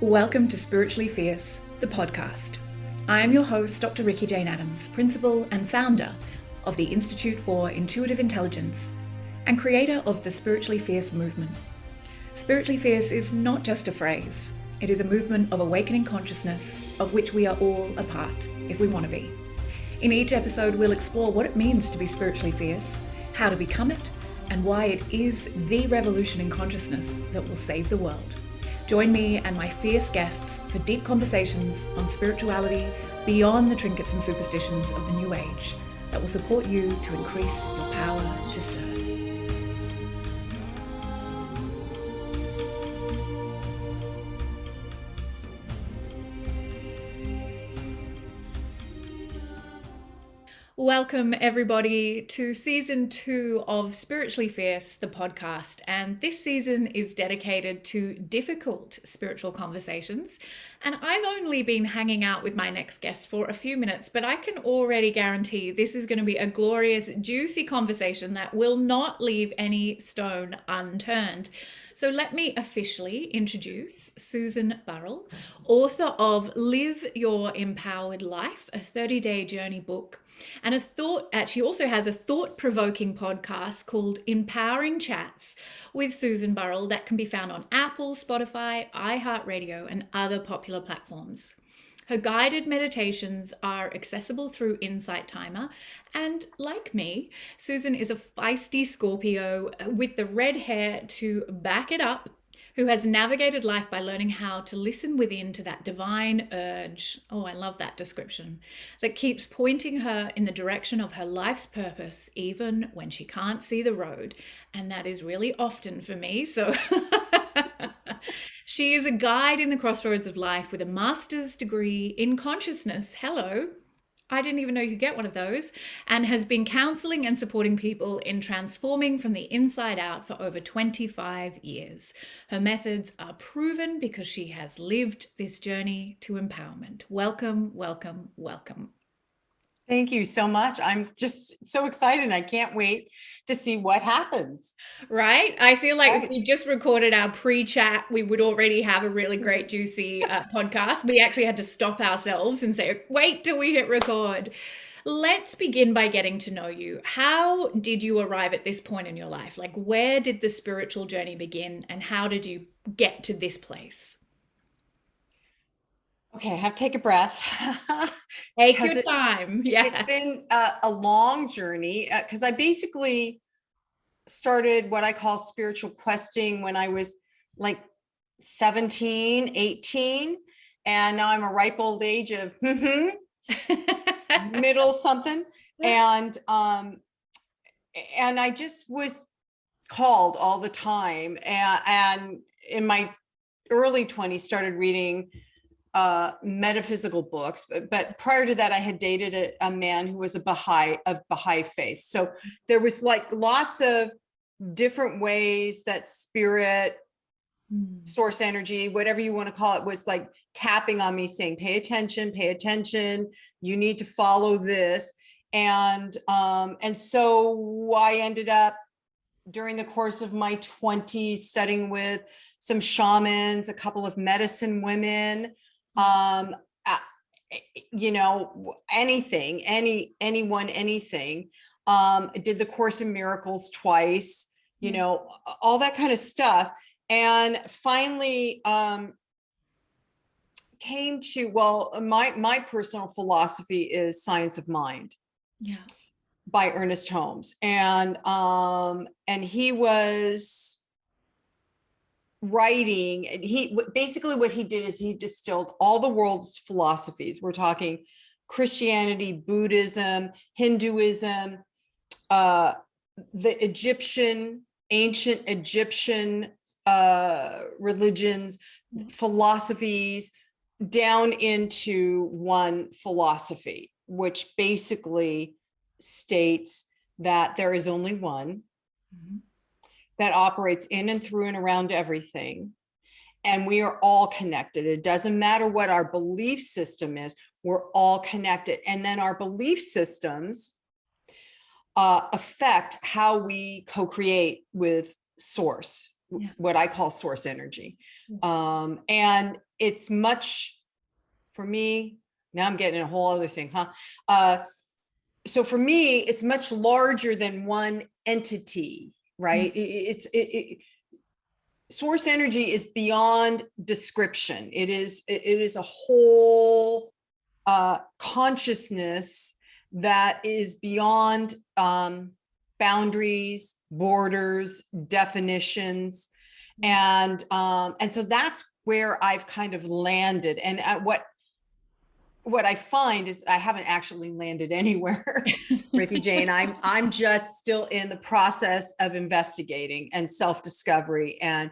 Welcome to Spiritually Fierce, the podcast. I am your host, Dr. Ricky Jane Adams, principal and founder of the Institute for Intuitive Intelligence and creator of the Spiritually Fierce movement. Spiritually Fierce is not just a phrase. It is a movement of awakening consciousness of which we are all a part, if we want to be. In each episode, we'll explore what it means to be spiritually fierce, how to become it, and why it is the revolution in consciousness that will save the world. Join me and my fierce guests for deep conversations on spirituality beyond the trinkets and superstitions of the New Age that will support you to increase your power to serve. Welcome everybody to season 2 of Spiritually Fierce, the podcast. And this season is dedicated to difficult spiritual conversations. And I've only been hanging out with my next guest for a few minutes, but I can already guarantee this is going to be a glorious, juicy conversation that will not leave any stone unturned. So let me officially introduce Susan Burrell, author of Live Your Empowered Life, a 30-day journey book. And she also has a thought-provoking podcast called Empowering Chats with Susan Burrell that can be found on Apple, Spotify, iHeart Radio, and other popular platforms. Her guided meditations are accessible through Insight Timer. And like me, Susan is a feisty Scorpio with the red hair to back it up, who has navigated life by learning how to listen within to that divine urge. Oh, I love that description. That keeps pointing her in the direction of her life's purpose, even when she can't see the road. And that is really often for me. So she is a guide in the crossroads of life with a master's degree in consciousness. Hello. I didn't even know you could get one of those, and has been counseling and supporting people in transforming from the inside out for over 25 years. Her methods are proven because she has lived this journey to empowerment. Welcome, welcome, welcome. Thank you so much. I'm just so excited. I can't wait to see what happens. Right? I feel like if we just recorded our pre-chat, we would already have a really great, juicy podcast. We actually had to stop ourselves and say, wait till we hit record. Let's begin by getting to know you. How did you arrive at this point in your life? Like, where did the spiritual journey begin and how did you get to this place? Okay, I have to take a breath. Take your time. Yeah. It's been a long journey because I basically started what I call spiritual questing when I was like 17, 18. And now I'm a ripe old age of middle something. And I just was called all the time. And in my early 20s, started reading metaphysical books, but prior to that, I had dated a man who was of Baha'i faith. So there was like lots of different ways that spirit, source energy, whatever you want to call it, was like tapping on me saying, pay attention, you need to follow this. And so I ended up during the course of my 20s studying with some shamans, a couple of medicine women, anything, anyone, anything. Did the Course in Miracles twice, all that kind of stuff. And finally, came to, my personal philosophy is Science of Mind. Yeah. By Ernest Holmes. And he was writing, what he did is he distilled all the world's philosophies. We're talking Christianity, Buddhism, Hinduism, the ancient Egyptian religions, philosophies, down into one philosophy, which basically states that there is only one that operates in and through and around everything. And we are all connected. It doesn't matter what our belief system is, we're all connected. And then our belief systems affect how we co-create with source, Yeah. what I call source energy. And it's much, for me, now I'm getting a whole other thing, so for me, it's much larger than one entity, right? Source energy is beyond description. It is a whole consciousness that is beyond boundaries, borders, definitions, and so that's where I've kind of landed. And what I find is I haven't actually landed anywhere, Ricky Jane. I'm just still in the process of investigating and self-discovery, and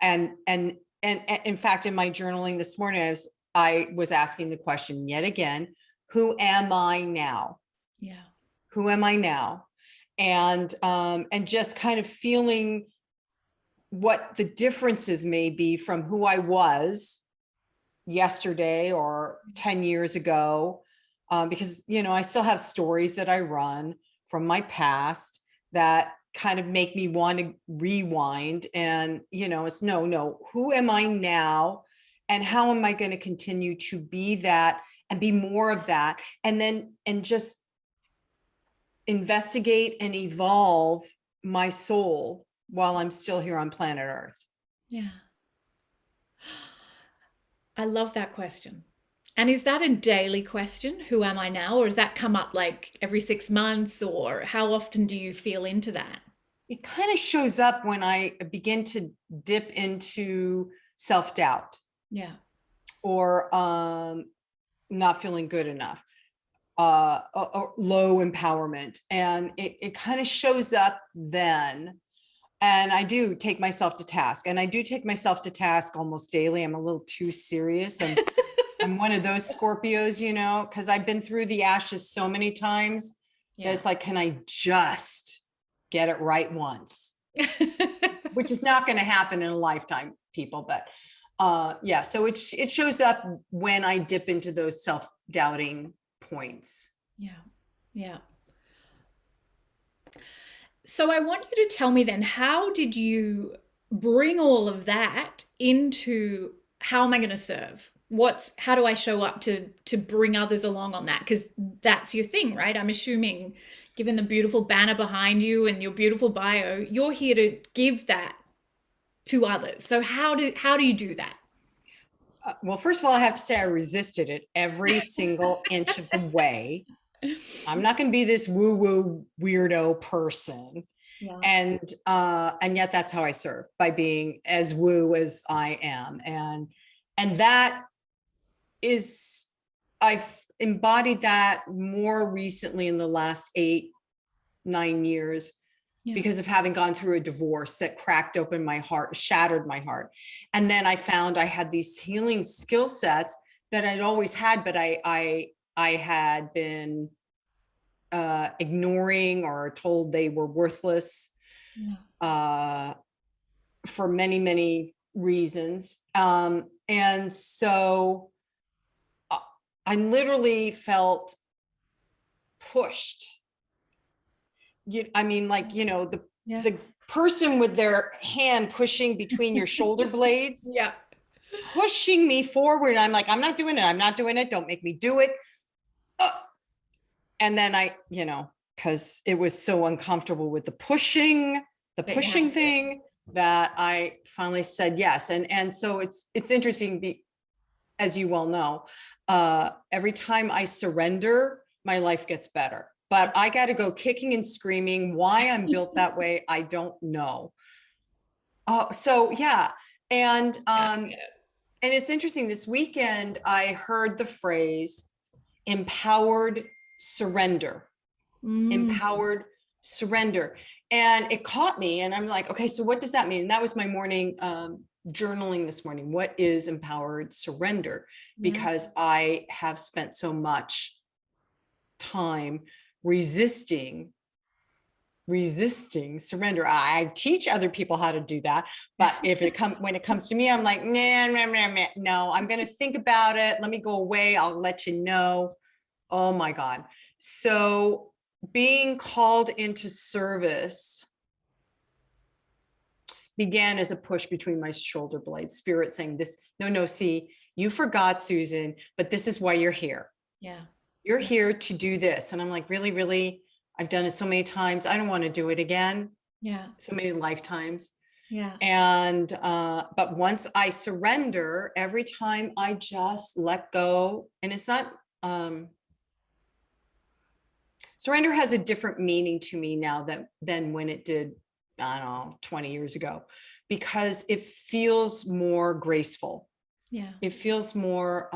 in fact, in my journaling this morning, I was asking the question yet again, who am I now? Yeah. Who am I now? And just kind of feeling what the differences may be from who I was yesterday or 10 years ago, because, I still have stories that I run from my past that kind of make me want to rewind. And, it's no, who am I now? And how am I going to continue to be that and be more of that? And just investigate and evolve my soul while I'm still here on planet Earth. Yeah. I love that question. And is that a daily question? Who am I now? Or does that come up like every 6 months? Or how often do you feel into that? It kind of shows up when I begin to dip into self-doubt. Yeah. Or not feeling good enough, or low empowerment. And it kind of shows up then. And I do take myself to task. And I do take myself to task almost daily. I'm a little too serious. I'm one of those Scorpios, because I've been through the ashes so many times. Yeah. It's like, can I just get it right once? Which is not going to happen in a lifetime, people. But yeah, so it shows up when I dip into those self-doubting points. Yeah. Yeah. So I want you to tell me then, how did you bring all of that into how am I going to serve? How do I show up to bring others along on that? Because that's your thing, right? I'm assuming, given the beautiful banner behind you and your beautiful bio, you're here to give that to others. So how do you do that? Well, first of all, I have to say I resisted it every single inch of the way. I'm not going to be this woo-woo weirdo person. Yeah. And yet that's how I serve, by being as woo as I am. And that is, I've embodied that more recently in the last 8-9 years. Yeah. Because of having gone through a divorce that cracked open my heart, shattered my heart. And then I found I had these healing skill sets that I'd always had, but I had been ignoring or told they were worthless. Yeah. For many, many reasons. And so I literally felt pushed. The person with their hand pushing between your shoulder blades, yeah, pushing me forward. I'm like, I'm not doing it. Don't make me do it. And then because it was so uncomfortable with the pushing thing, that I finally said yes. And so it's interesting, as you well know, every time I surrender, my life gets better. But I got to go kicking and screaming. Why I'm built that way, I don't know. So yeah, and it's interesting. This weekend, I heard the phrase "empowered surrender." Empowered surrender, and it caught me. And I'm like, okay, so what does that mean? And that was my morning journaling this morning. What is empowered surrender? Because I have spent so much time resisting surrender. I teach other people how to do that, but when it comes to me, I'm like, nah, no, I'm going to think about it. Let me go away. I'll let you know. Oh my God. So being called into service, began as a push between my shoulder blades, spirit saying this, no, see, you forgot, Susan, but this is why you're here. Yeah. You're here to do this. And I'm like, really, really? I've done it so many times. I don't want to do it again. Yeah. So many lifetimes. Yeah. And, but once I surrender, every time I just let go, and it's not, surrender has a different meaning to me now than when it did, I don't know, 20 years ago, because it feels more graceful. Yeah. It feels more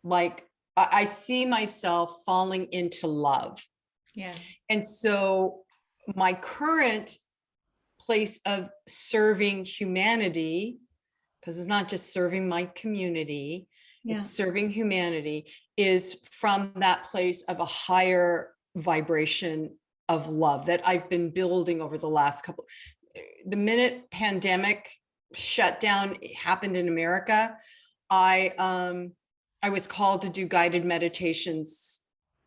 like I see myself falling into love. Yeah. And so my current place of serving humanity, because it's not just serving my community, it's serving humanity, is from that place of a higher vibration of love that I've been building over the last couple. The minute pandemic shutdown happened in America, I was called to do guided meditations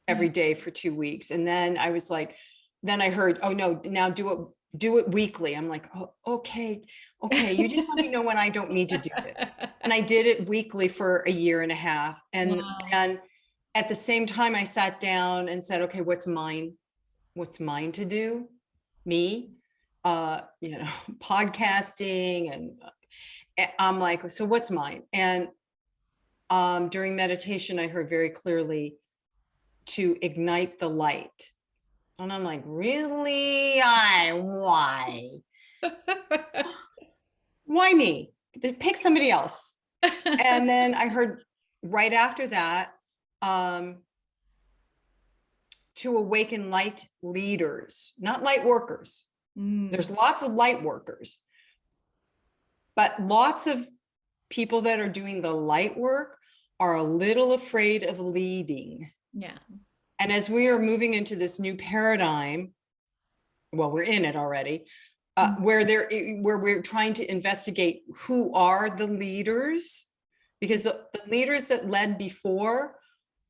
every day for 2 weeks. And then I was like, then I heard, oh no, now do it weekly. I'm like, oh, okay. You just let me know when I don't need to do it. And I did it weekly for a year and a half. And, and at the same time, I sat down and said, okay, what's mine? What's mine to do? Me, podcasting. And I'm like, so what's mine? And during meditation, I heard very clearly to ignite the light. And I'm like, really? Why? Why me? Pick somebody else. And then I heard right after that, to awaken light leaders, not light workers. There's lots of light workers, but lots of people that are doing the light work are a little afraid of leading. Yeah. And as we are moving into this new paradigm, well, we're in it already, where we're trying to investigate who are the leaders, because the leaders that led before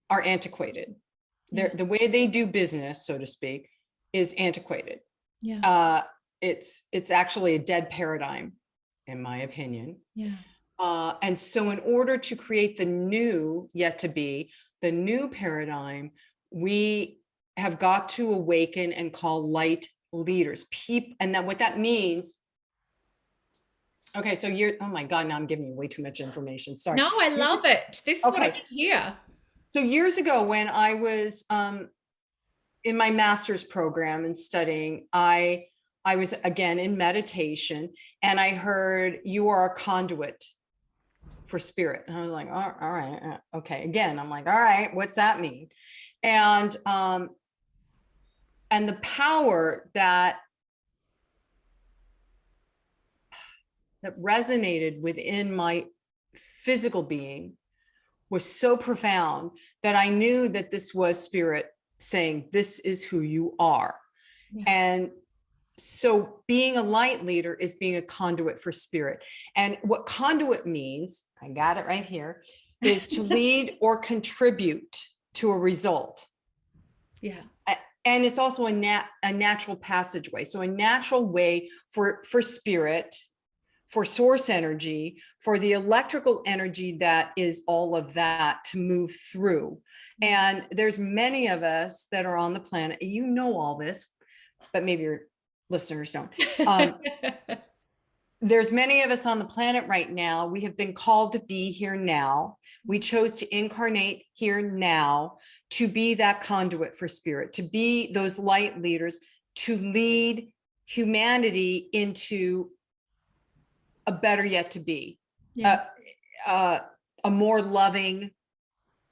are antiquated. The way they do business, so to speak, is antiquated. Yeah. It's actually a dead paradigm, in my opinion. Yeah. And so in order to create the new, yet to be, the new paradigm, we have got to awaken and call light leaders. And that what that means. Okay, so oh my God, now I'm giving you way too much information. Sorry. No, I love it. This is what I hear. So years ago, when I was in my master's program and studying, I was again in meditation, and I heard, you are a conduit for spirit. And I was like, all right, okay. Again, I'm like, all right, what's that mean? And the power that resonated within my physical being was so profound that I knew that this was spirit saying, this is who you are. Yeah. And so being a light leader is being a conduit for spirit. And what conduit means, I got it right here, is to lead or contribute to a result. Yeah. And it's also a natural passageway. So a natural way for spirit, for source energy, for the electrical energy that is all of that to move through. And there's many of us that are on the planet, you know all this, but maybe your listeners don't. There's many of us on the planet right now. We have been called to be here now. We chose to incarnate here now to be that conduit for spirit, to be those light leaders, to lead humanity into a better yet to be, a more loving,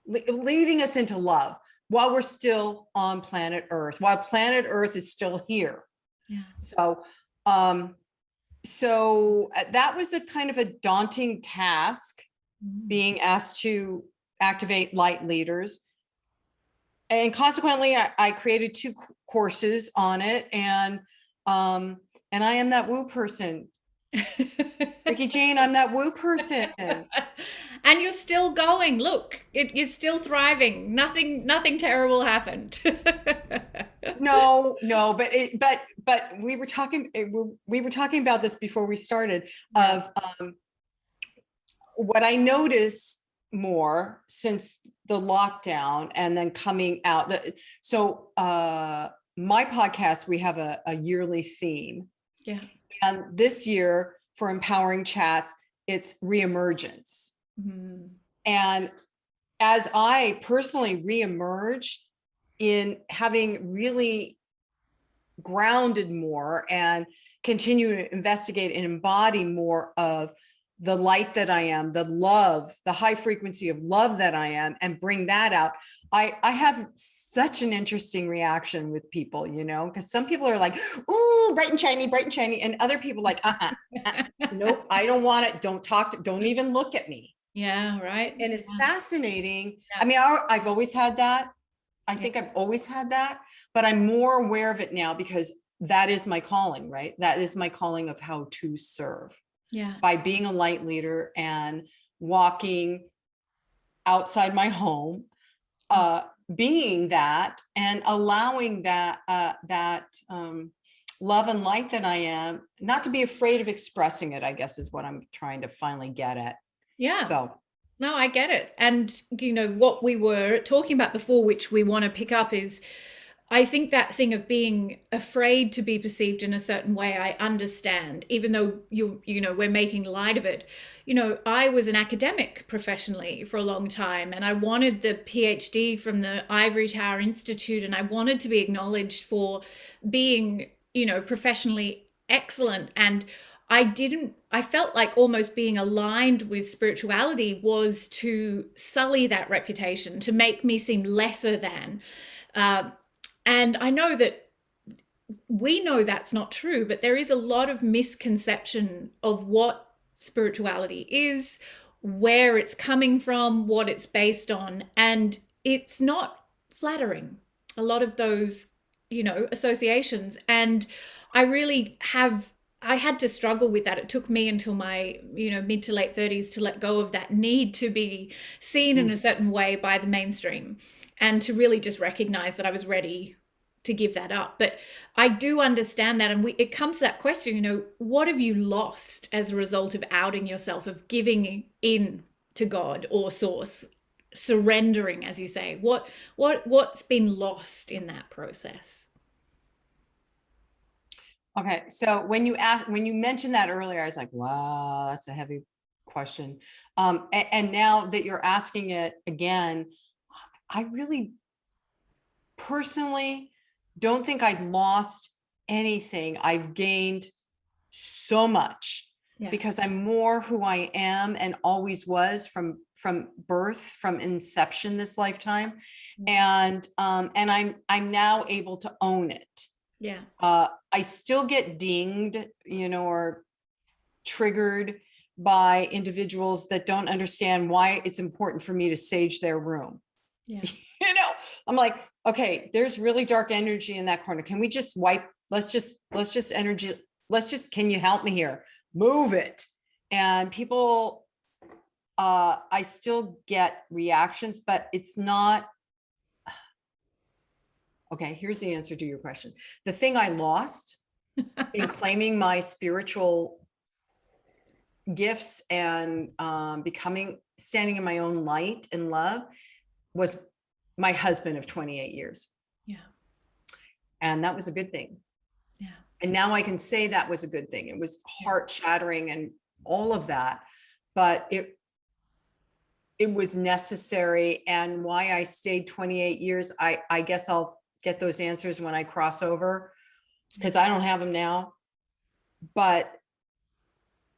leading us into love while we're still on planet Earth, while planet Earth is still here. Yeah. So that was a kind of a daunting task, being asked to activate light leaders. And consequently, I created 2 courses on it. And I am that woo person. Ricky Jane, I'm that woo person. And you're still going. Look, you're still thriving. Nothing terrible happened. No, but we were talking about this before we started Yeah. of what I notice more since the lockdown and then coming out. So my podcast, we have a yearly theme. Yeah. And this year for Empowering Chats, it's re-emergence. Mm. And as I personally re-emerge in having really grounded more and continue to investigate and embody more of the light that I am, the love, the high frequency of love that I am, and bring that out. I have such an interesting reaction with people, because some people are like, ooh, bright and shiny, bright and shiny. And other people like, nope, I don't want it. Don't even look at me. Yeah, right. And it's Yeah. fascinating. Yeah. I mean, I've always had that. I think I've always had that, but I'm more aware of it now because that is my calling, right? That is my calling of how to serve. Yeah. By being a light leader and walking outside my home, being that and allowing that love and light that I am, not to be afraid of expressing it, I guess is what I'm trying to finally get at. Yeah. So No, I get it. And, what we were talking about before, which we want to pick up, is I think that thing of being afraid to be perceived in a certain way, I understand, even though we're making light of it. I was an academic professionally for a long time, and I wanted the PhD from the Ivory Tower Institute, and I wanted to be acknowledged for being, professionally excellent. And I felt like almost being aligned with spirituality was to sully that reputation, to make me seem lesser than. Uh, and I know that we know that's not true, but there is a lot of misconception of what spirituality is, where it's coming from, what it's based on, and it's not flattering. A lot of those, associations. And I really have I had to struggle with that. It took me until my, mid to late 30s to let go of that need to be seen in a certain way by the mainstream and to really just recognize that I was ready to give that up. But I do understand that. And it comes to that question, what have you lost as a result of outing yourself, of giving in to God or source, surrendering, as you say? What's been lost in that process? okay, so when you mentioned that earlier, I was like, wow, that's a heavy question. And now that you're asking it again, I really personally don't think I've lost anything. I've gained so much because I'm more who I am and always was from birth, from inception this lifetime. And I'm now able to own it. Yeah. I still get dinged, or triggered by individuals that don't understand why it's important for me to sage their room. Yeah. I'm like, okay, there's really dark energy in that corner. Can we just can you help me here? Move it. And people, I still get reactions, but it's not. Okay, here's the answer to your question. The thing I lost in claiming my spiritual gifts and standing in my own light and love was my husband of 28 years. Yeah. And that was a good thing. Yeah. And now I can say that was a good thing. It was heart shattering and all of that, but it was necessary. And why I stayed 28 years, I guess I'll get those answers when I cross over, because I don't have them now. But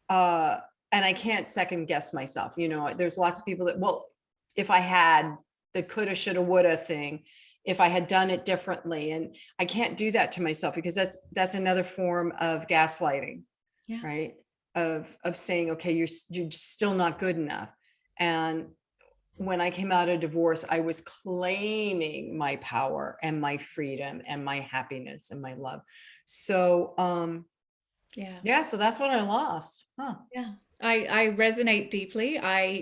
and I can't second guess myself. There's lots of people that, well, if I had the coulda, shoulda, woulda thing, if I had done it differently, and I can't do that to myself, because that's another form of gaslighting, right? Of saying, okay, you're still not good enough. And when I came out of divorce, I was claiming my power and my freedom and my happiness and my love. So, so that's what I lost. Huh. Yeah. I resonate deeply.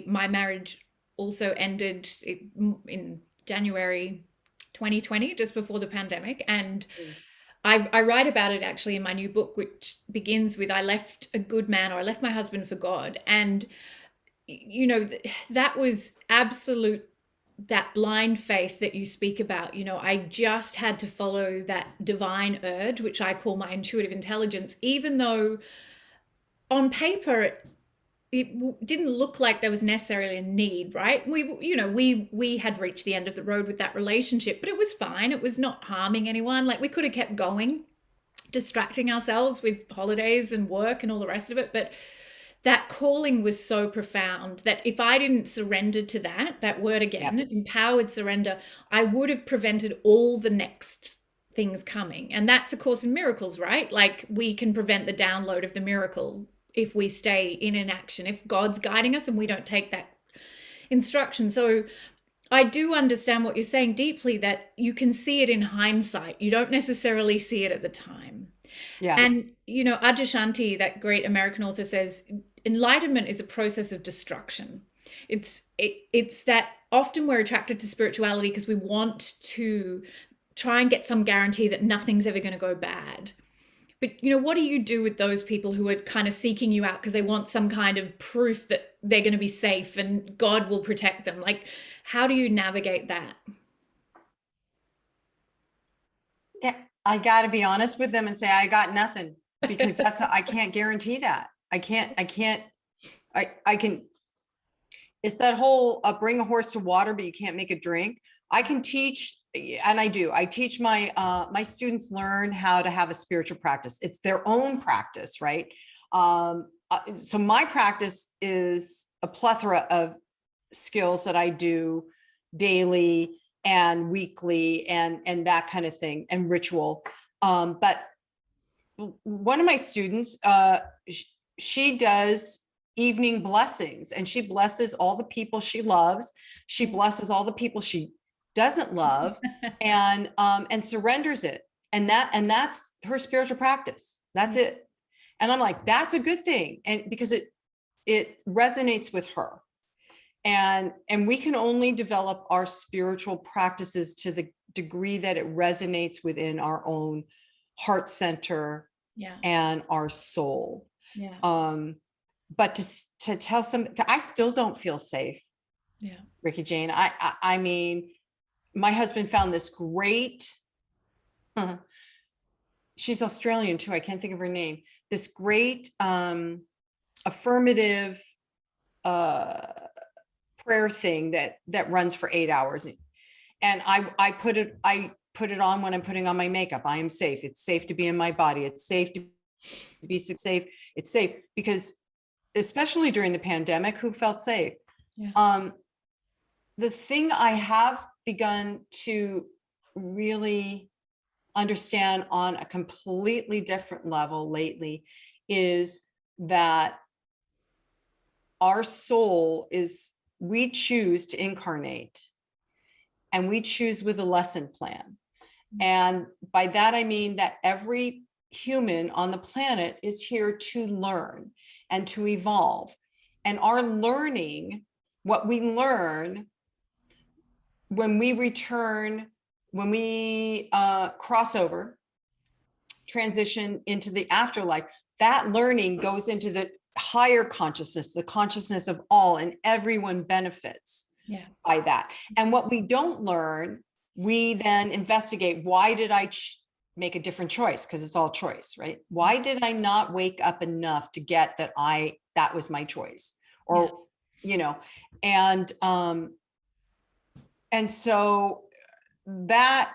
My marriage also ended in January 2020, just before the pandemic. And Mm. I write about it actually in my new book, which begins with, I left a good man, or I left my husband for God. And, that was absolute, that blind faith that you speak about. I just had to follow that divine urge, which I call my intuitive intelligence, even though on paper it didn't look like there was necessarily a need, right? We had reached the end of the road with that relationship, but it was fine. It was not harming anyone. Like, we could have kept going, distracting ourselves with holidays and work and all the rest of it. But that calling was so profound that if I didn't surrender to that word again, Yep. empowered surrender, I would have prevented all the next things coming. And that's A Course in Miracles, right? Like, we can prevent the download of the miracle if we stay in inaction, if God's guiding us and we don't take that instruction. So I do understand what you're saying deeply, that you can see it in hindsight. You don't necessarily see it at the time. Yeah. And, Adyashanti, that great American author, says enlightenment is a process of destruction. It's that often we're attracted to spirituality because we want to try and get some guarantee that nothing's ever going to go bad. But, what do you do with those people who are kind of seeking you out because they want some kind of proof that they're going to be safe and God will protect them? Like, how do you navigate that? Yeah, I got to be honest with them and say, I got nothing, because I can't guarantee that. I can, it's that whole bring a horse to water, but you can't make it drink. I can teach, and I teach my students learn how to have a spiritual practice. It's their own practice, right? So my practice is a plethora of skills that I do daily and weekly and that kind of thing, and ritual. But one of my students, she does evening blessings, and she blesses all the people she loves. She blesses all the people she doesn't love, and surrenders it. And that's her spiritual practice. That's it. And I'm like, that's a good thing. And because it resonates with her. And we can only develop our spiritual practices to the degree that it resonates within our own heart center, Yeah. and our soul. Yeah. But to tell some, I still don't feel safe. Yeah. Ricky Jane. I mean, my husband found this great, she's Australian too, I can't think of her name, this great affirmative prayer thing that runs for 8 hours. And I put it on when I'm putting on my makeup. I am safe. It's safe to be in my body. It's safe to be safe. It's safe because, especially during the pandemic, who felt safe? Yeah. The thing I have begun to really understand on a completely different level lately is that our soul we choose to incarnate, and we choose with a lesson plan. And by that, I mean that every human on the planet is here to learn and to evolve. And our learning, what we learn when we return, when we cross over, transition into the afterlife, that learning goes into the higher consciousness, the consciousness of all, and everyone benefits by that. And what we don't learn, we then investigate. Why did I make a different choice? Because it's all choice, right? Why did I not wake up enough to get that was my choice? Or, and so that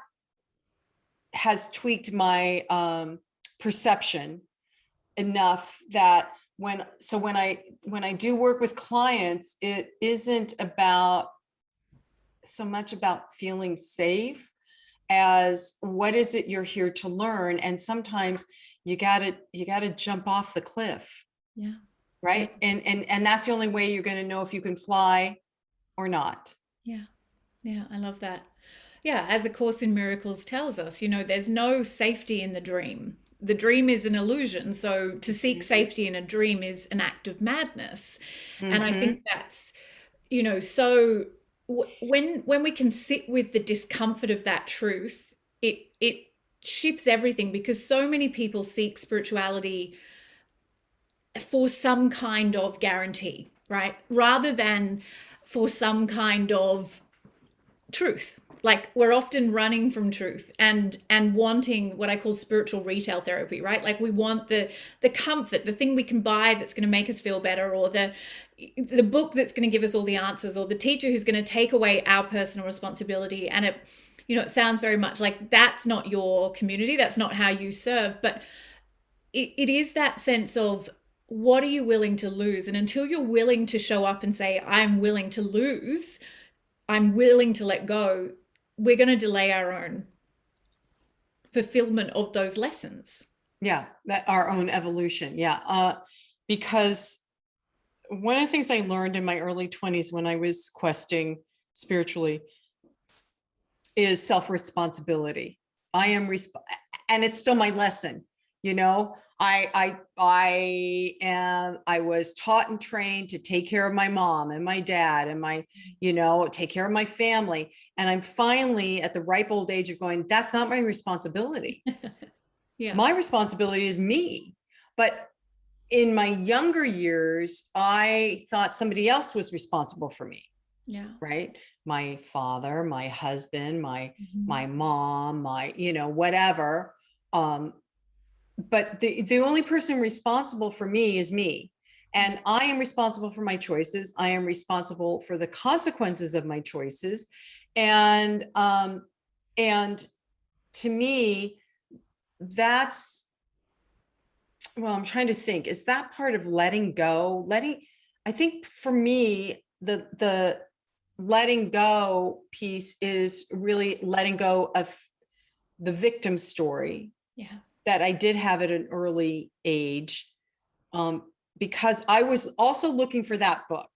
has tweaked my perception enough that when I do work with clients, it isn't so much about feeling safe as what is it you're here to learn. And sometimes you gotta jump off the cliff. Yeah. Right. And that's the only way you're going to know if you can fly or not. Yeah. Yeah. I love that. Yeah. As A Course in Miracles tells us, there's no safety in the dream. The dream is an illusion. So to seek safety in a dream is an act of madness. And I think that's, so when we can sit with the discomfort of that truth, it shifts everything, because so many people seek spirituality for some kind of guarantee, right? Rather than for some kind of truth. Like, we're often running from truth and wanting what I call spiritual retail therapy, right? Like, we want the comfort, the thing we can buy that's going to make us feel better, or the book that's going to give us all the answers, or the teacher who's going to take away our personal responsibility. And it sounds very much like that's not your community, that's not how you serve, but it is that sense of, what are you willing to lose? And until you're willing to show up and say, I'm willing to lose, I'm willing to let go, we're going to delay our own fulfillment of those lessons. Yeah, that our own evolution. Yeah. Because one of the things I learned in my early 20s when I was questing spiritually is self-responsibility. And it's still my lesson. I was taught and trained to take care of my mom and my dad and take care of my family. And I'm finally at the ripe old age of going, that's not my responsibility. Yeah. My responsibility is me. But in my younger years, I thought somebody else was responsible for me. Yeah. Right. My father, my husband, my mom, whatever. But the only person responsible for me is me. And I am responsible for my choices. I am responsible for the consequences of my choices. And to me, that's, well, I'm trying to think, is that part of letting go? I think for me, the letting go piece is really letting go of the victim story. Yeah. That I did have at an early age, because I was also looking for that book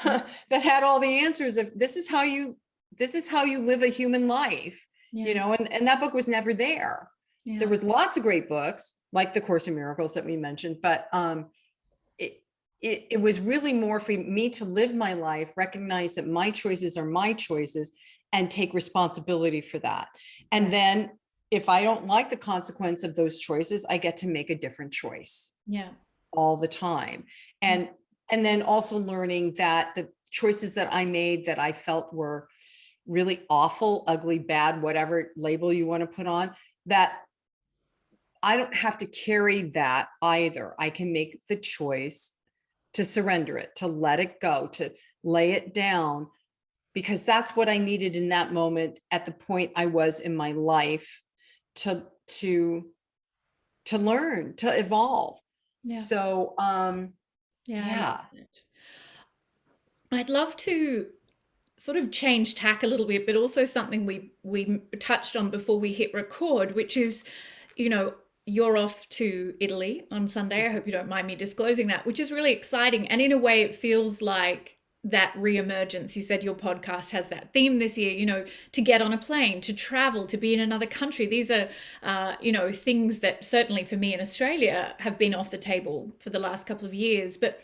that had all the answers of this is how you live a human life, and that book was never there. Yeah. There was lots of great books like the Course in Miracles that we mentioned, but it was really more for me to live my life, recognize that my choices are my choices, and take responsibility for that. And then if I don't like the consequence of those choices, I get to make a different choice. Yeah. All the time. And then also learning that the choices that I made that I felt were really awful, ugly, bad, whatever label you want to put on, that I don't have to carry that either. I can make the choice to surrender it, to let it go, to lay it down, because that's what I needed in that moment at the point I was in my life to learn, to evolve. Yeah. So, yeah. I'd love to sort of change tack a little bit, but also something we touched on before we hit record, which is, you're off to Italy on Sunday. I hope you don't mind me disclosing that, which is really exciting. And in a way, it feels like that re-emergence. You said your podcast has that theme this year, to get on a plane, to travel, to be in another country. These are, things that certainly for me in Australia have been off the table for the last couple of years. But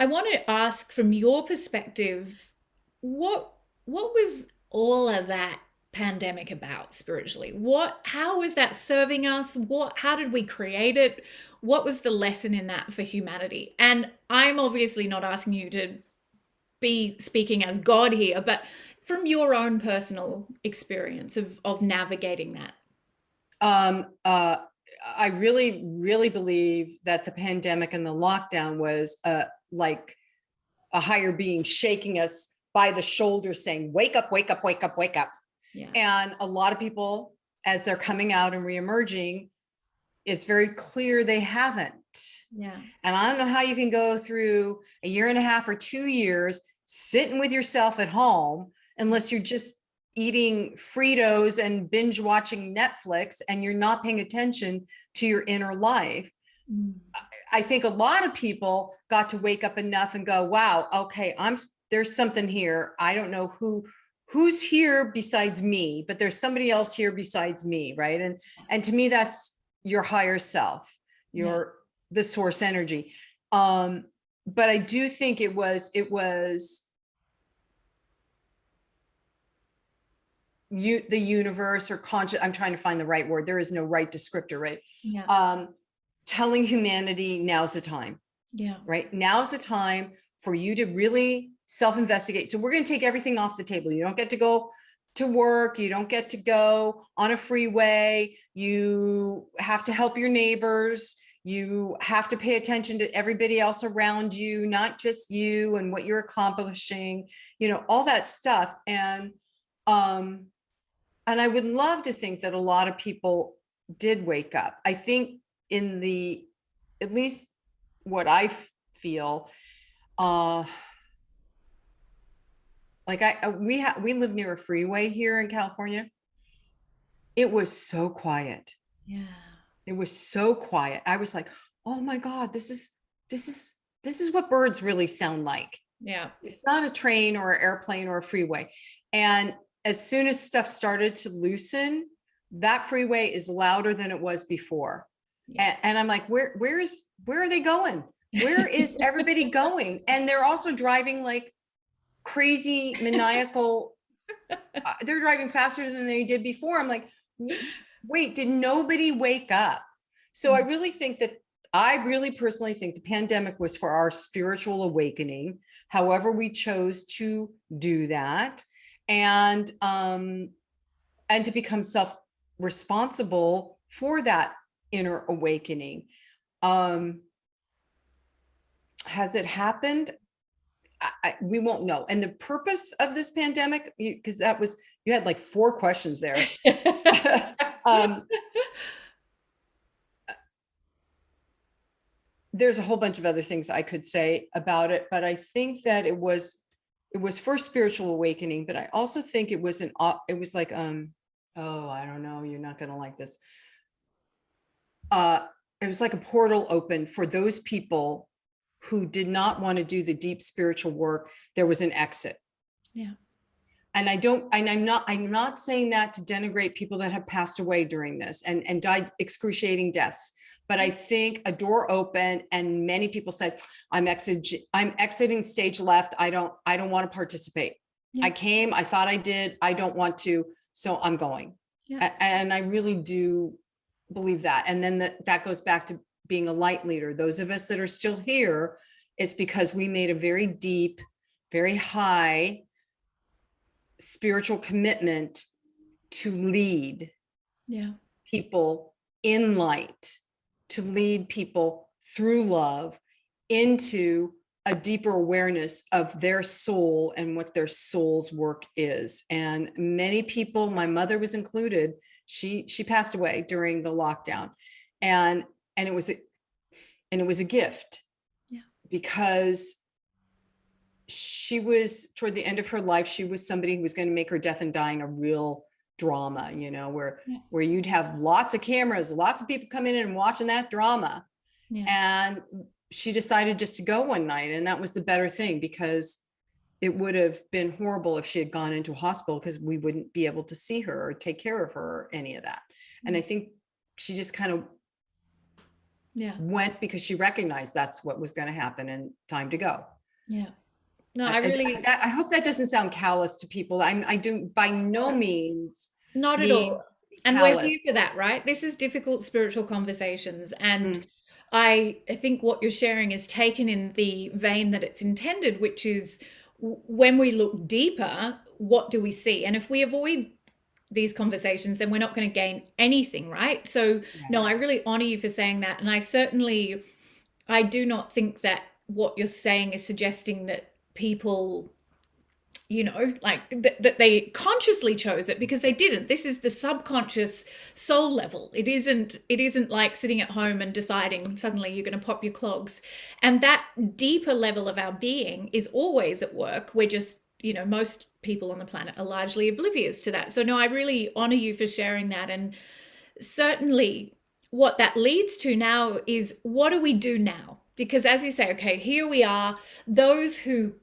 I want to ask, from your perspective, what was all of that pandemic about spiritually? How was that serving us? How did we create it? What was the lesson in that for humanity? And I'm obviously not asking you to be speaking as God here, but from your own personal experience of navigating that. I really, really believe that the pandemic and the lockdown was like a higher being shaking us by the shoulder saying, wake up, wake up, wake up, wake up. Yeah. And a lot of people, as they're coming out and reemerging, it's very clear they haven't. Yeah. And I don't know how you can go through a year and a half or 2 years sitting with yourself at home unless you're just eating Fritos and binge watching Netflix and you're not paying attention to your inner life. I think a lot of people got to wake up enough and go, wow, okay, there's something here. I don't know who's here besides me, but there's somebody else here besides me, right? And to me, that's your higher self, the source energy. But I do think it was the universe or conscious, I'm trying to find the right word. There is no right descriptor, right? Yeah. Telling humanity now's the time, Yeah. right? Now's the time for you to really self-investigate. So we're going to take everything off the table. You don't get to go to work. You don't get to go on a freeway. You have to help your neighbors. You have to pay attention to everybody else around you, not just you and what you're accomplishing, all that stuff. And I would love to think that a lot of people did wake up. I think at least what I feel, we live near a freeway here in California. It was so quiet. Yeah. It was so quiet. I was like, oh my God, this is what birds really sound like. Yeah. It's not a train or an airplane or a freeway. And as soon as stuff started to loosen, that freeway is louder than it was before. Yeah. And I'm like, where are they going? Where is everybody going? And they're also driving like crazy, maniacal. They're driving faster than they did before. I'm like, wait, did nobody wake up? So I really personally think the pandemic was for our spiritual awakening, however we chose to do that, and to become self-responsible for that inner awakening. Has it happened? We won't know. And the purpose of this pandemic, because you had like 4 questions there. There's a whole bunch of other things I could say about it, but I think that it was for spiritual awakening. But I also think it was like, oh, I don't know, you're not going to like this. It was like a portal open for those people who did not want to do the deep spiritual work. There was an exit. Yeah. And I'm not saying that to denigrate people that have passed away during this and died excruciating deaths. But I think a door opened and many people said, I'm exiting stage left. I don't want to participate. Yeah. I came, I thought I did. I don't want to, so I'm going. Yeah. And I really do believe that. And then that goes back to being a light leader. Those of us that are still here, it's because we made a very deep, very high spiritual commitment to lead people in light, to lead people through love into a deeper awareness of their soul and what their soul's work is. And many people, my mother was included, she passed away during the lockdown, and it was a gift. Yeah. Because she was, toward the end of her life, she was somebody who was going to make her death and dying a real drama, where you'd have lots of cameras, lots of people coming in and watching that drama. Yeah. And she decided just to go one night, and that was the better thing, because it would have been horrible if she had gone into a hospital, because we wouldn't be able to see her or take care of her or any of that. Mm-hmm. And I think she just kind of went because she recognized that's what was going to happen and time to go. Yeah. No, I hope that doesn't sound callous to people. I do by no means. Not at all. And callous. We're here for that, right? This is difficult spiritual conversations. And I think what you're sharing is taken in the vein that it's intended, which is when we look deeper, what do we see? And if we avoid these conversations, then we're not going to gain anything, right? So no, I really honor you for saying that. And I do not think that what you're saying is suggesting that people, like that they consciously chose it, because they didn't. This is the subconscious soul level. It isn't like sitting at home and deciding suddenly you're going to pop your clogs. And that deeper level of our being is always at work. We're just, most people on the planet are largely oblivious to that. So no, I really honor you for sharing that. And certainly what that leads to now is, what do we do now? Because as you say, okay, here we are, those who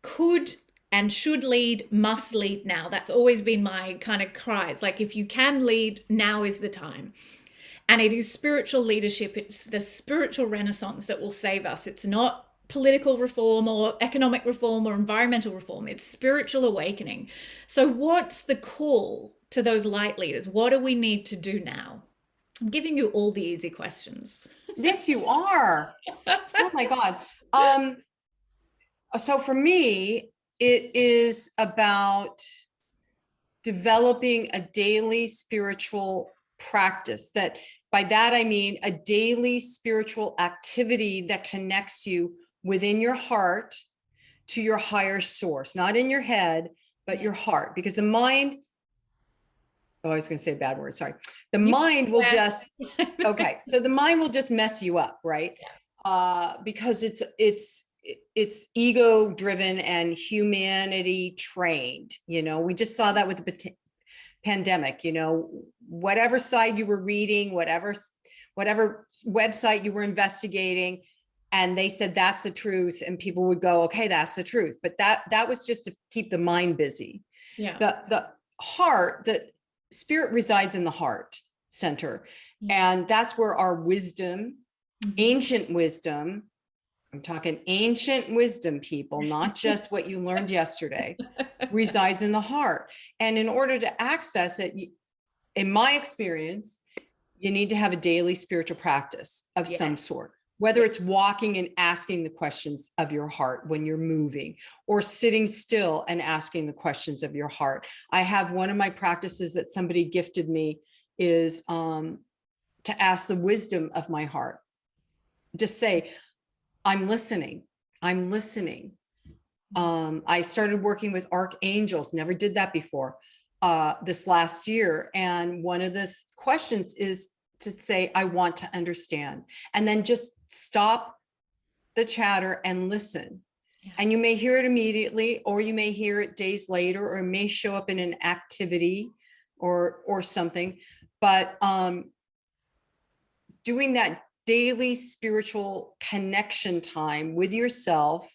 could and should lead must lead now. That's always been my kind of cry. It's like, if you can lead, now is the time. And it is spiritual leadership. It's the spiritual renaissance that will save us. It's not political reform or economic reform or environmental reform. It's spiritual awakening. So what's the call to those light leaders? What do we need to do now? I'm giving you all the easy questions. Yes, you are. Oh my God. So for me, it is about developing a daily spiritual practice. That by that I mean a daily spiritual activity that connects you within your heart to your higher source, not in your head, but your heart. Because the mind, oh, I was going to say a bad word, sorry. The mind will just, okay, so the mind will just mess you up, right? Because it's ego driven and humanity trained. We just saw that with the pandemic. Whatever side you were reading, whatever website you were investigating, and they said that's the truth, and people would go, okay, that's the truth. But that was just to keep the mind busy. Yeah. The heart, the spirit resides in the heart center, and that's where our wisdom, ancient wisdom, I'm talking ancient wisdom, people, not just what you learned yesterday, resides in the heart. And in order to access it, in my experience, you need to have a daily spiritual practice of some sort, whether it's walking and asking the questions of your heart when you're moving, or sitting still and asking the questions of your heart. I have one of my practices that somebody gifted me is to ask the wisdom of my heart. Just say, I'm listening. I'm listening. I started working with archangels, never did that before, this last year. And one of the questions is to say, I want to understand, and then just stop the chatter and listen. And you may hear it immediately, or you may hear it days later, or it may show up in an activity or something. But doing that daily spiritual connection time with yourself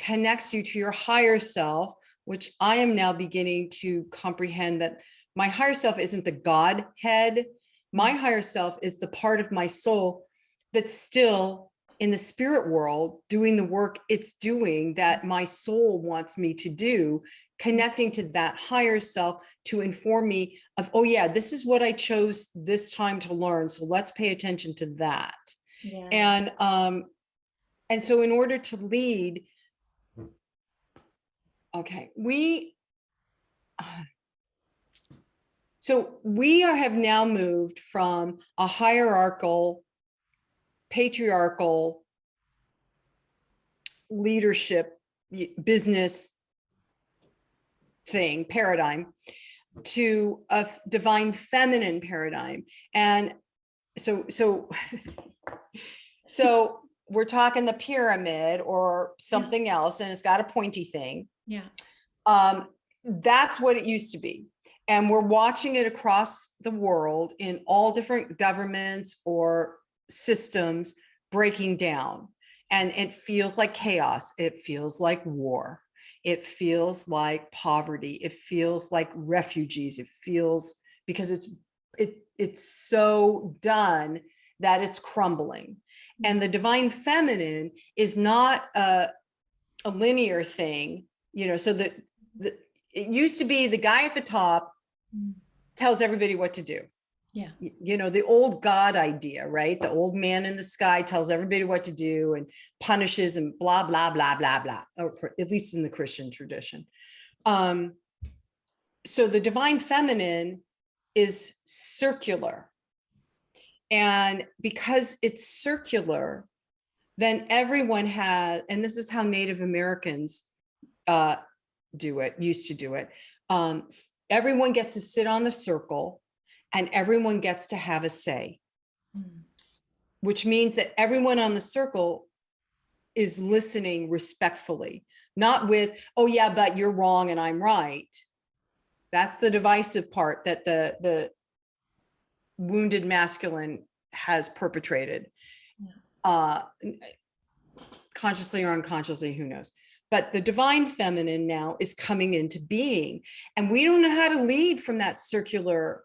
connects you to your higher self, which I am now beginning to comprehend that my higher self isn't the Godhead. My higher self is the part of my soul that's still in the spirit world doing the work it's doing that my soul wants me to do, connecting to that higher self to inform me of, oh yeah, this is what I chose this time to learn. So let's pay attention to that. And so in order to lead, okay, we have now moved from a hierarchical, patriarchal leadership business paradigm to a divine feminine paradigm. And so we're talking the pyramid or something else, and it's got a pointy thing. That's what it used to be. And we're watching it across the world in all different governments or systems breaking down. And it feels like chaos. It feels like war. It feels like poverty. It feels like refugees. It feels, because it's so done that it's crumbling. And the divine feminine is not a linear thing, so that it used to be the guy at the top tells everybody what to do. The old God idea, right? The old man in the sky tells everybody what to do and punishes and blah, blah, blah, blah, blah, or at least in the Christian tradition. So the divine feminine is circular. And because it's circular, then everyone has, and this is how Native Americans used to do it. Everyone gets to sit on the circle and everyone gets to have a say, which means that everyone on the circle is listening respectfully, not with, oh yeah, but you're wrong and I'm right. That's the divisive part that the wounded masculine has perpetrated, consciously or unconsciously, who knows. But the divine feminine now is coming into being, and we don't know how to lead from that circular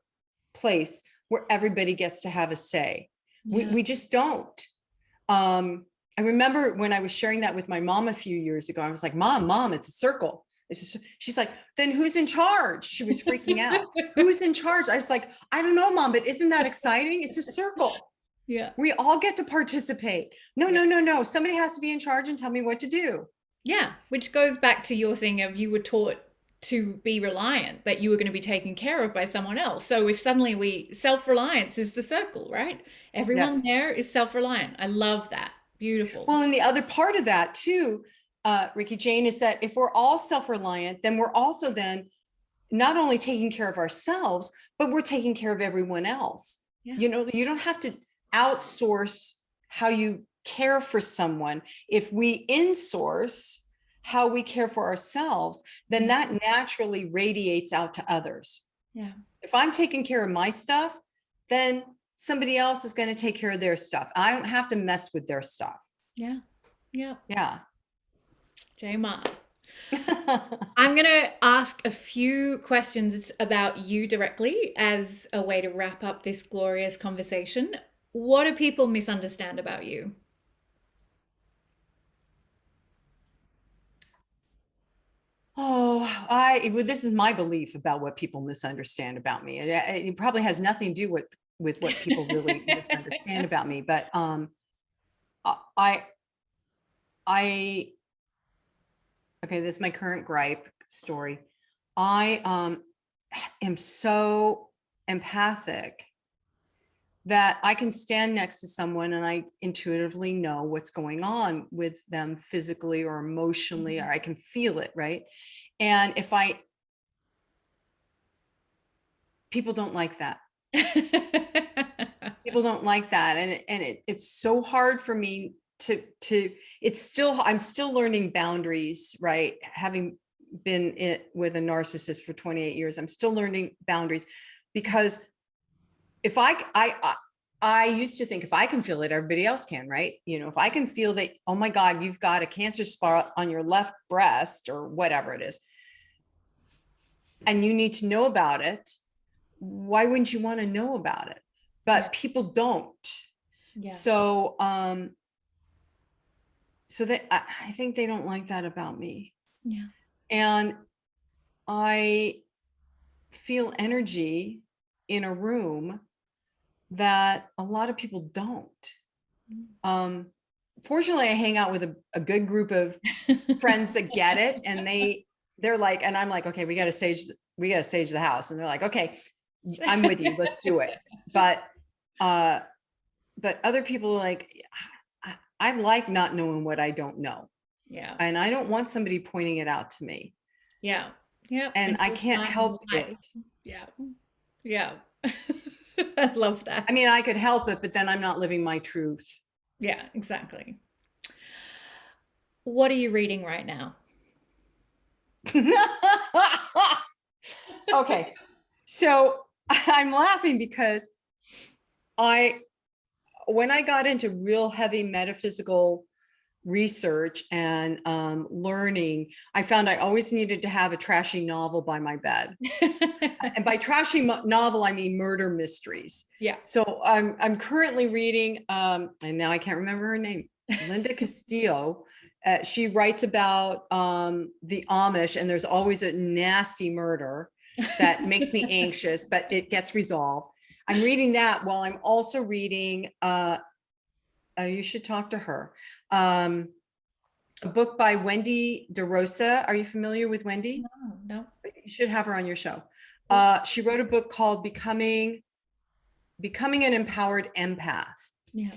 place where everybody gets to have a say. We just don't. I remember when I was sharing that with my mom a few years ago, I was like, Mom, it's a circle. She's like, then who's in charge? She was freaking out. Who's in charge? I was like, I don't know, Mom, but isn't that exciting? It's a circle. Yeah. We all get to participate. No. Somebody has to be in charge and tell me what to do. Yeah. Which goes back to your thing of you were taught to be reliant, that you were going to be taken care of by someone else. So if suddenly self-reliance is the circle, right? Everyone Yes. there is self-reliant. I love that. Beautiful. Well, and the other part of that too, Ricky Jane, is that if we're all self-reliant, then we're also then not only taking care of ourselves, but we're taking care of everyone else. Yeah. You know, you don't have to outsource how you care for someone. If we insource how we care for ourselves, then that naturally radiates out to others. Yeah. If I'm taking care of my stuff, then somebody else is going to take care of their stuff. I don't have to mess with their stuff. Yeah. Yeah. Yeah. J-Ma. I'm going to ask a few questions about you directly as a way to wrap up this glorious conversation. What do people misunderstand about you? Well, this is my belief about what people misunderstand about me. It probably has nothing to do with what people really misunderstand about me. But I okay, this is my current gripe story. I am so empathic that I can stand next to someone and I intuitively know what's going on with them physically or emotionally, or I can feel it, right? And people don't like that. People don't like that. And it's so hard for me I'm still learning boundaries, right? Having been with a narcissist for 28 years, I'm still learning boundaries, because if I used to think if I can feel it, everybody else can, right? You know, if I can feel that, oh my God, you've got a cancer spot on your left breast or whatever it is, and you need to know about it, why wouldn't you want to know about it? But people don't. Yeah. So I think they don't like that about me. Yeah. And I feel energy in a room that a lot of people don't. Fortunately, I hang out with a good group of friends that get it, and they're like, and I'm like, okay, we got to sage the house, and they're like, okay, I'm with you, let's do it. But other people are like, I like not knowing what I don't know. Yeah. And I don't want somebody pointing it out to me. Yeah. Yeah. And I can't help it. Yeah. Yeah. I love that. I mean, I could help it, but then I'm not living my truth. Yeah, exactly. What are you reading right now? Okay. So I'm laughing because when I got into real heavy metaphysical research and learning, I found I always needed to have a trashy novel by my bed. And by trashy novel, I mean murder mysteries. Yeah. So I'm currently reading, and now I can't remember her name, Linda Castillo. She writes about the Amish, and there's always a nasty murder that makes me anxious, but it gets resolved. I'm reading that while I'm also reading, you should talk to her, a book by Wendy DeRosa. Are you familiar with Wendy? No. You should have her on your show. She wrote a book called Becoming an Empowered Empath. Yeah.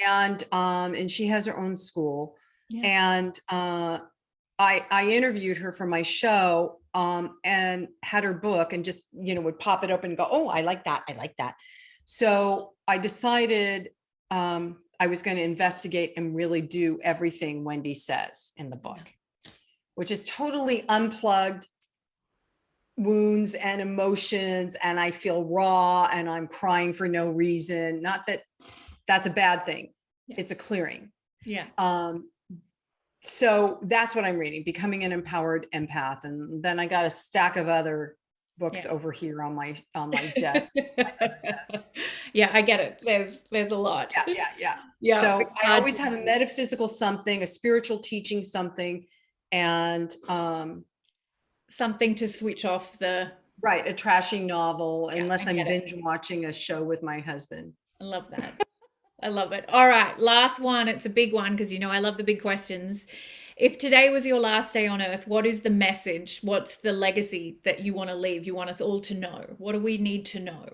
And she has her own school. Yeah. And I interviewed her for my show and had her book, and just, would pop it open and go, oh, I like that. I like that. So I decided I was going to investigate and really do everything Wendy says in the book, which is totally unplugged wounds and emotions. And I feel raw and I'm crying for no reason. Not that that's a bad thing. Yeah. It's a clearing. Yeah. So that's what I'm reading, Becoming an Empowered Empath. And then I got a stack of other books Yeah. over here on my desk, my other desk. Yeah, I get it. There's a lot. Yeah. Yeah, So it's I hard always have a metaphysical something, a spiritual teaching something, and something to switch off the. right, a trashy novel, Yeah, I unless I'm get it. binge watching a show with my husband. I love that. I love it. All right, last one. It's a big one because I love the big questions. If today was your last day on earth, what is the message? What's the legacy that you want to leave? You want us all to know? What do we need to know?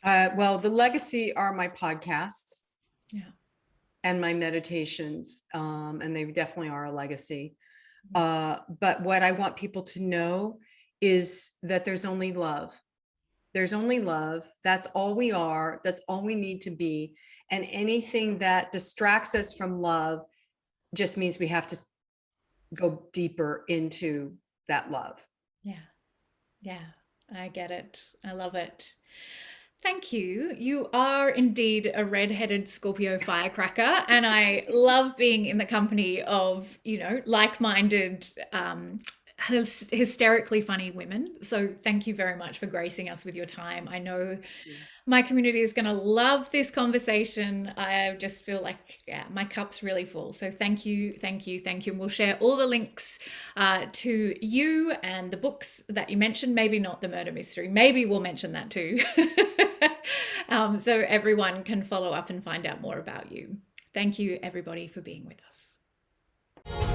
Well, the legacy are my podcasts Yeah. and my meditations, and they definitely are a legacy. But what I want people to know is that there's only love. There's only love. That's all we are. That's all we need to be. And anything that distracts us from love just means we have to go deeper into that love. Yeah. Yeah. I get it. I love it. Thank you. You are indeed a red-headed Scorpio firecracker, and I love being in the company of, like-minded, hysterically funny women. So thank you very much for gracing us with your time. I know my community is going to love this conversation. I just feel like, yeah, my cup's really full. So thank you, thank you, thank you. And we'll share all the links to you and the books that you mentioned. Maybe not the murder mystery. Maybe we'll mention that too. So everyone can follow up and find out more about you. Thank you, everybody, for being with us.